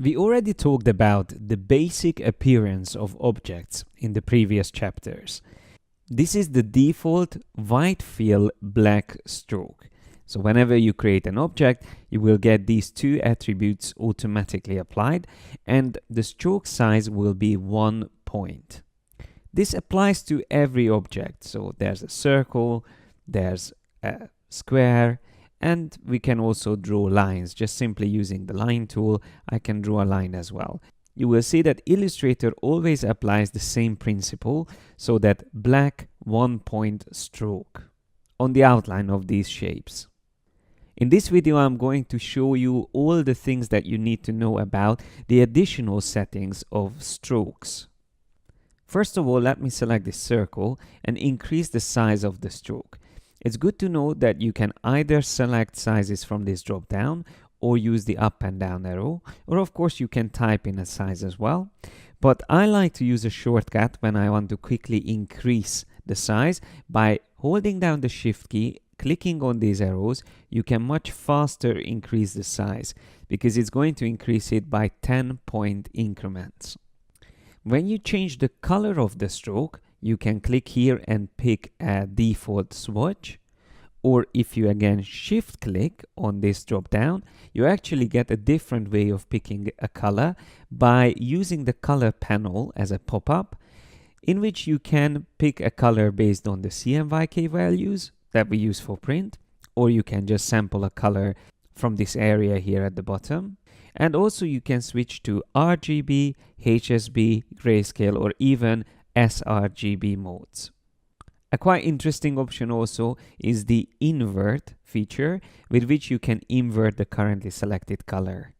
We already talked about the basic appearance of objects in the previous chapters. This is the default white fill black stroke. So whenever you create an object, you will get these two attributes automatically applied, and the stroke size will be 1 point. This applies to every object. So there's a circle, there's a square, and we can also draw lines. Just simply using the line tool, I can draw a line as well. You will see that Illustrator always applies the same principle, so that black 1 point stroke on the outline of these shapes. In this video, I'm going to show you all the things that you need to know about the additional settings of strokes. First of all, let me select this circle and increase the size of the stroke. It's good to know that you can either select sizes from this drop down or use the up and down arrow, or of course you can type in a size as well. But I like to use a shortcut when I want to quickly increase the size. By holding down the shift key, clicking on these arrows, you can much faster increase the size because it's going to increase it by 10-point increments. When you change the color of the stroke, you can click here and pick a default swatch, or if you again shift click on this drop down, you actually get a different way of picking a color by using the color panel as a pop-up, in which you can pick a color based on the CMYK values that we use for print, or you can just sample a color from this area here at the bottom. And also you can switch to RGB, HSB, grayscale, or even sRGB modes. A quite interesting option also is the invert feature, with which you can invert the currently selected color.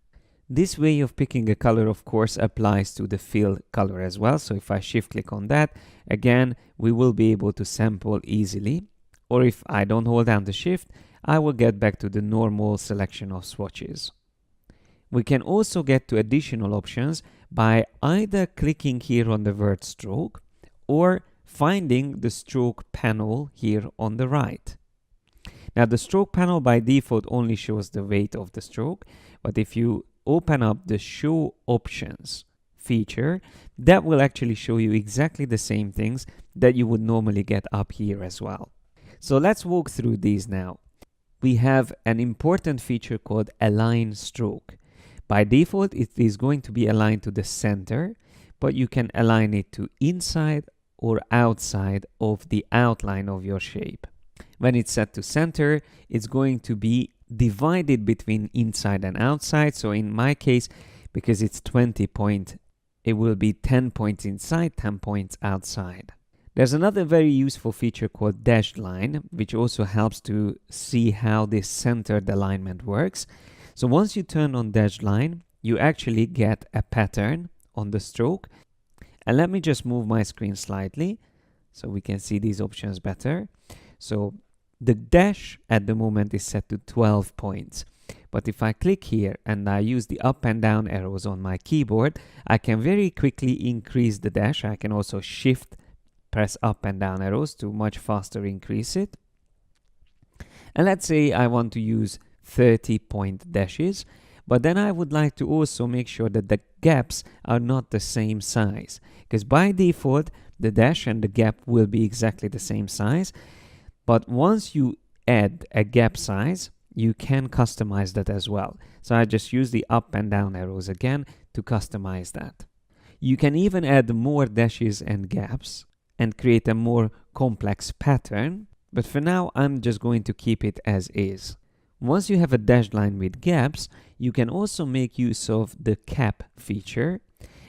This way of picking a color, of course, applies to the fill color as well. So if I shift click on that, again, we will be able to sample easily. Or if I don't hold down the shift, I will get back to the normal selection of swatches. We can also get to additional options by either clicking here on the word stroke or finding the stroke panel here on the right. Now the stroke panel by default only shows the weight of the stroke, but if you open up the show options feature, that will actually show you exactly the same things that you would normally get up here as well. So let's walk through these now. We have an important feature called align stroke. By default, it is going to be aligned to the center, but you can align it to inside or outside of the outline of your shape. When it's set to center, it's going to be divided between inside and outside. So in my case, because it's 20 points, it will be 10 points inside, 10 points outside. There's another very useful feature called dashed line, which also helps to see how this centered alignment works. So once you turn on dashed line, you actually get a pattern on the stroke. And let me just move my screen slightly so we can see these options better. So the dash at the moment is set to 12 points. But if I click here and I use the up and down arrows on my keyboard, I can very quickly increase the dash. I can also press up and down arrows to much faster increase it. And let's say I want to use 30-point dashes, but then I would like to also make sure that the gaps are not the same size, because by default the dash and the gap will be exactly the same size, but once you add a gap size, you can customize that as well. So I just use the up and down arrows again to customize that. You can even add more dashes and gaps and create a more complex pattern, but for now I'm just going to keep it as is. Once you have a dashed line with gaps, you can also make use of the cap feature,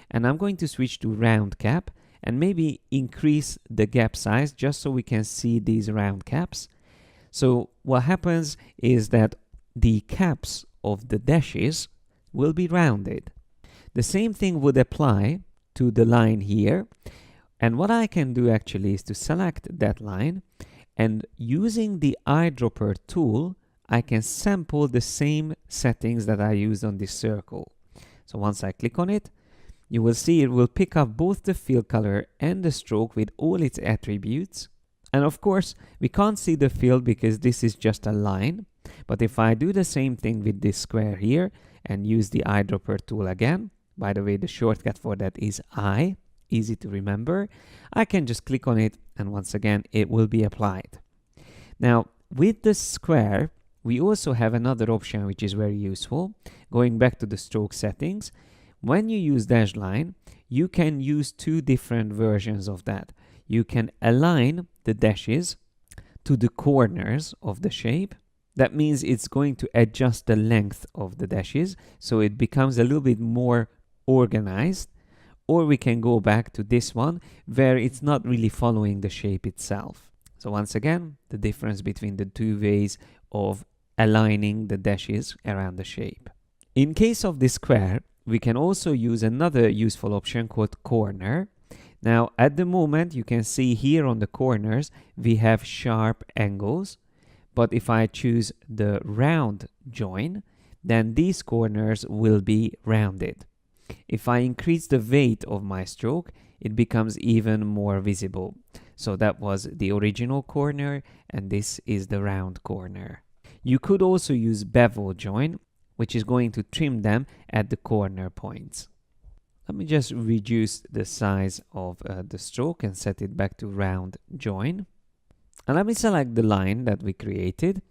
and I'm going to switch to round cap and maybe increase the gap size just so we can see these round caps. So what happens is that the caps of the dashes will be rounded. The same thing would apply to the line here, and what I can do actually is to select that line, and using the eyedropper tool, I can sample the same settings that I used on this circle. So once I click on it, you will see it will pick up both the fill color and the stroke with all its attributes. And of course, we can't see the fill because this is just a line. But if I do the same thing with this square here and use the eyedropper tool again. By the way, the shortcut for that is I, easy to remember. I can just click on it, and once again, it will be applied. Now, with the square, we also have another option which is very useful. Going back to the stroke settings, when you use dashed line, you can use two different versions of that. You can align the dashes to the corners of the shape. That means it's going to adjust the length of the dashes, so it becomes a little bit more organized. Or we can go back to this one, where it's not really following the shape itself. So once again, the difference between the two ways of aligning the dashes around the shape. In case of this square, we can also use another useful option called corner. Now, at the moment, you can see here on the corners, we have sharp angles. But if I choose the round join, then these corners will be rounded. If I increase the weight of my stroke, it becomes even more visible. So that was the original corner, and this is the round corner. You could also use bevel join, which is going to trim them at the corner points. Let me just reduce the size of the stroke and set it back to round join. And let me select the line that we created.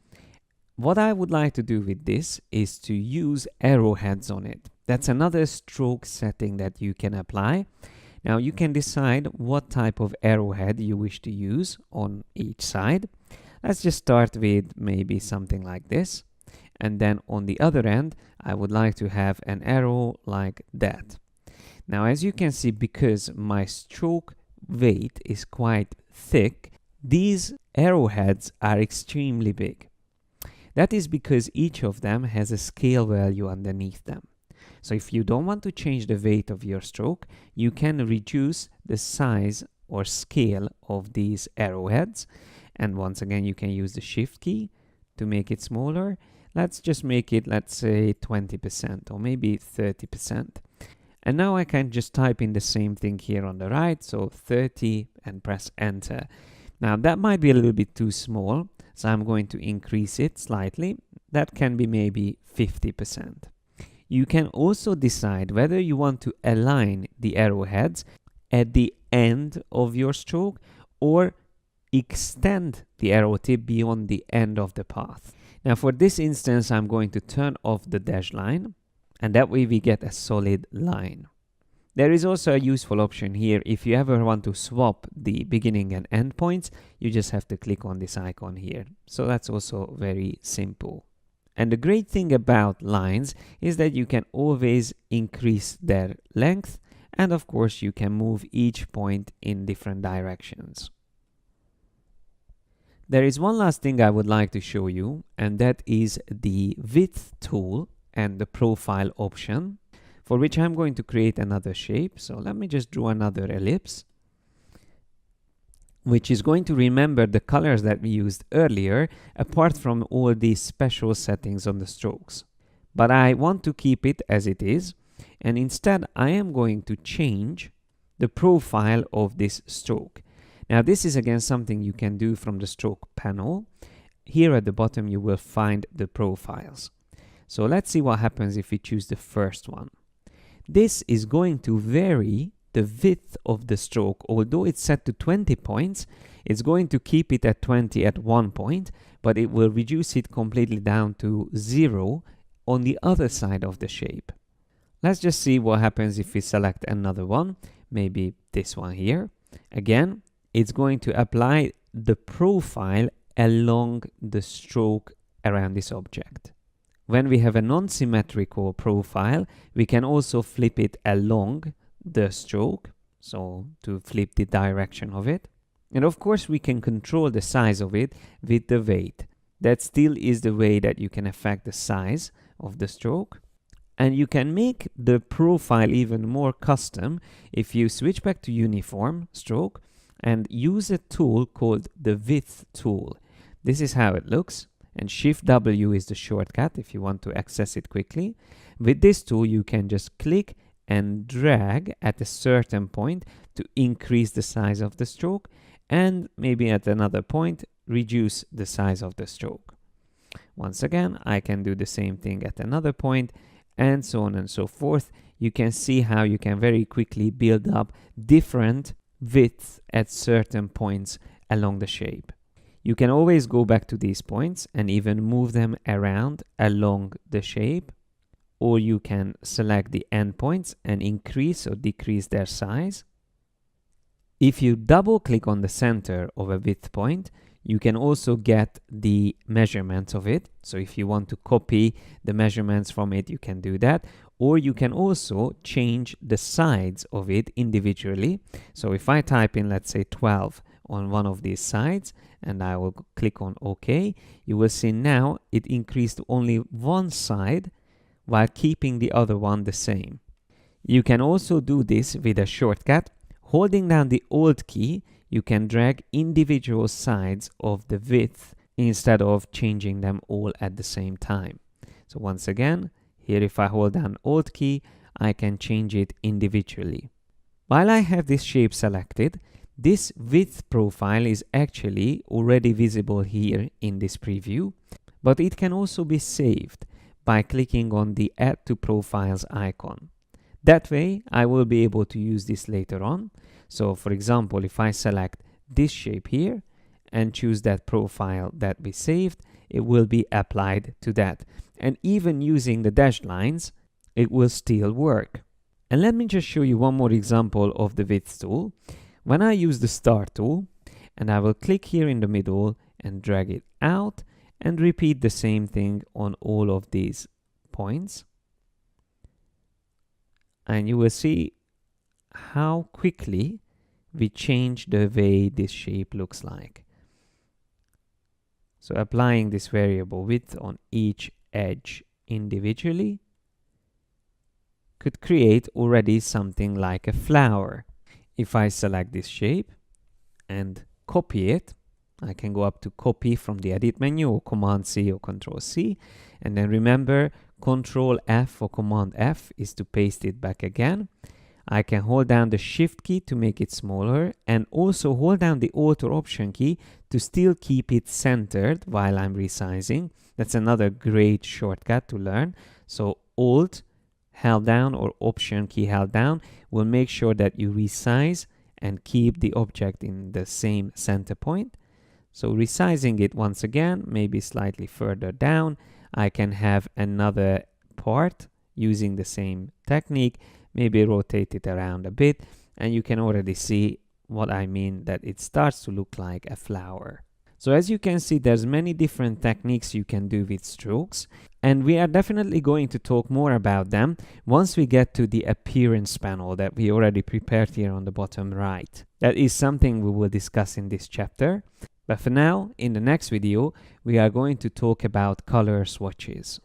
What I would like to do with this is to use arrowheads on it. That's another stroke setting that you can apply. Now you can decide what type of arrowhead you wish to use on each side. Let's just start with maybe something like this. And then on the other end, I would like to have an arrow like that. Now, as you can see, because my stroke weight is quite thick, these arrowheads are extremely big. That is because each of them has a scale value underneath them. So if you don't want to change the weight of your stroke, you can reduce the size or scale of these arrowheads. And once again, you can use the Shift key to make it smaller. Let's just make it, let's say 20% or maybe 30%. And now I can just type in the same thing here on the right, so 30, and press enter. Now that might be a little bit too small, so I'm going to increase it slightly. That can be maybe 50%. You can also decide whether you want to align the arrowheads at the end of your stroke or extend the arrow tip beyond the end of the path. Now for this instance, I'm going to turn off the dash line, and that way we get a solid line. There is also a useful option here. If you ever want to swap the beginning and end points, you just have to click on this icon here. So that's also very simple. And the great thing about lines is that you can always increase their length, and of course you can move each point in different directions. There is one last thing I would like to show you, and that is the width tool and the profile option, for which I'm going to create another shape. So let me just draw another ellipse, which is going to remember the colors that we used earlier, apart from all these special settings on the strokes. But I want to keep it as it is, and instead I am going to change the profile of this stroke. Now this is again something you can do from the stroke panel. Here at the bottom you will find the profiles. So let's see what happens if we choose the first one. This is going to vary the width of the stroke. Although it's set to 20 points, it's going to keep it at 20 at one point, but it will reduce it completely down to 0 on the other side of the shape. Let's just see what happens if we select another one, maybe this one here. Again, it's going to apply the profile along the stroke around this object. When we have a non-symmetrical profile, we can also flip it along the stroke, so to flip the direction of it. And of course, we can control the size of it with the weight. That still is the way that you can affect the size of the stroke. And you can make the profile even more custom if you switch back to uniform stroke and use a tool called the width tool. This is how it looks. And Shift W is the shortcut if you want to access it quickly. With this tool, you can just click and drag at a certain point to increase the size of the stroke, and maybe at another point, reduce the size of the stroke. Once again, I can do the same thing at another point, and so on and so forth. You can see how you can very quickly build up different widths at certain points along the shape. You can always go back to these points and even move them around along the shape, or you can select the endpoints and increase or decrease their size. If you double click on the center of a width point, you can also get the measurements of it. So if you want to copy the measurements from it, you can do that. Or you can also change the sides of it individually. So if I type in, let's say 12 on one of these sides, and I will click on OK, you will see now it increased only one side while keeping the other one the same. You can also do this with a shortcut. Holding down the Alt key, you can drag individual sides of the width instead of changing them all at the same time. So once again, here if I hold down Alt key, I can change it individually. While I have this shape selected, this width profile is actually already visible here in this preview, but it can also be saved by clicking on the Add to Profiles icon. That way, I will be able to use this later on. So for example, if I select this shape here and choose that profile that we saved, it will be applied to that. And even using the dashed lines, it will still work. And let me just show you one more example of the width tool. When I use the Start tool, and I will click here in the middle and drag it out and repeat the same thing on all of these points. And you will see how quickly we change the way this shape looks like. So applying this variable width on each edge individually could create already something like a flower. If I select this shape and copy it, I can go up to copy from the edit menu or Command C or Control C, and then remember Control F or Command F is to paste it back again. I can hold down the Shift key to make it smaller, and also hold down the Alt or Option key to still keep it centered while I'm resizing. That's another great shortcut to learn. So Alt held down or Option key held down will make sure that you resize and keep the object in the same center point. So resizing it once again, maybe slightly further down, I can have another part using the same technique, maybe rotate it around a bit, and you can already see what I mean, that it starts to look like a flower. So as you can see, there's many different techniques you can do with strokes, and we are definitely going to talk more about them once we get to the appearance panel that we already prepared here on the bottom right. That is something we will discuss in this chapter. But for now, in the next video, we are going to talk about color swatches.